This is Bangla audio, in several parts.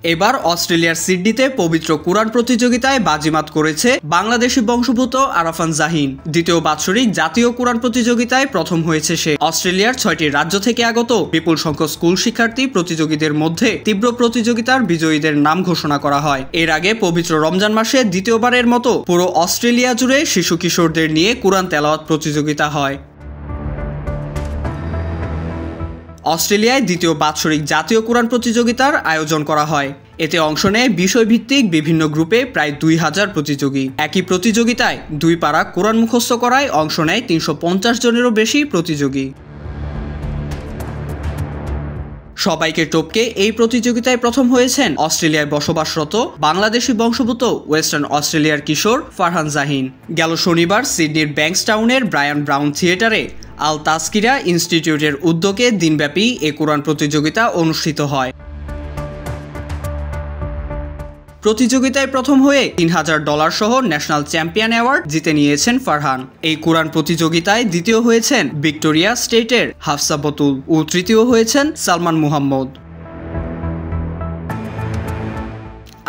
এবার অস্ট্রেলিয়ার সিডনিতে পবিত্র কুরআন প্রতিযোগিতায় বাজিমাত করেছে বাংলাদেশি বংশোদ্ভূত আরাফান জাহিন। দ্বিতীয় বাৎসরিক জাতীয় কুরআন প্রতিযোগিতায় প্রথম হয়েছে সে। অস্ট্রেলিয়ার ৬টি রাজ্য থেকে আগত বিপুল সংখ্যক স্কুল শিক্ষার্থী প্রতিযোগীদের মধ্যে তীব্র প্রতিযোগিতার বিজয়ীদের নাম ঘোষণা করা হয়। এর আগে পবিত্র রমজান মাসে দ্বিতীয়বারের মতো পুরো অস্ট্রেলিয়া জুড়ে শিশু কিশোরদের নিয়ে কুরআন তেলাওয়াত প্রতিযোগিতা হয়। অস্ট্রেলিয়ায় দ্বিতীয় বাৎসরিক জাতীয় কুরআন প্রতিযোগিতার আয়োজন করা হয়। এতে অংশ নেয় বিষয়ভিত্তিক বিভিন্ন গ্রুপে প্রায় ২,০০০ প্রতিযোগী। একই প্রতিযোগিতায় দুই পারা কুরআন মুখস্থ করায় অংশ নেয় ৩৫০ জনেরও বেশি প্রতিযোগী। সবাইকে টপকে এই প্রতিযোগিতায় প্রথম হয়েছেন অস্ট্রেলিয়ায় বসবাসরত বাংলাদেশি বংশোদ্ভূত ওয়েস্টার্ন অস্ট্রেলিয়ার কিশোর ফারহান জাহিন। গেল শনিবার সিডনির ব্যাংকস্টাউনের ব্রায়ান ব্রাউন থিয়েটারে আল তাজকিরা ইনস্টিটিউটের উদ্যোগে দিনব্যাপী এ কুরআন প্রতিযোগিতা অনুষ্ঠিত হয়। প্রতিযোগিতায় প্রথম হয়ে $৩,০০০ সহ ন্যাশনাল চ্যাম্পিয়ন অ্যাওয়ার্ড জিতে নিয়েছেন ফারহান। এই কুরআন প্রতিযোগিতায় দ্বিতীয় হয়েছেন ভিক্টোরিয়া স্টেটের হাফসা বতুল ও তৃতীয় হয়েছেন সালমান মুহাম্মদ।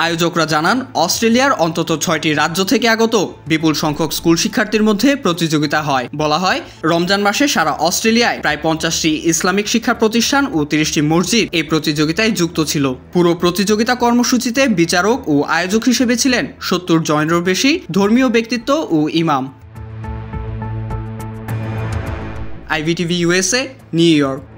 আয়োজকরা জানান, অস্ট্রেলিয়ার অন্তত ৬টি রাজ্য থেকে আগত বিপুল সংখ্যক স্কুল শিক্ষার্থীর মধ্যে প্রতিযোগিতা হয়। বলা হয়, রমজান মাসে সারা অস্ট্রেলিয়ায় প্রায় ৫০টি ইসলামিক শিক্ষা প্রতিষ্ঠান ও ৩০টি মসজিদ এই প্রতিযোগিতায় যুক্ত ছিল। পুরো প্রতিযোগিতা কর্মসূচিতে বিচারক ও আয়োজক হিসেবে ছিলেন ৭০ জনেরও বেশি ধর্মীয় ব্যক্তিত্ব ও ইমাম। IVTV USA, new York.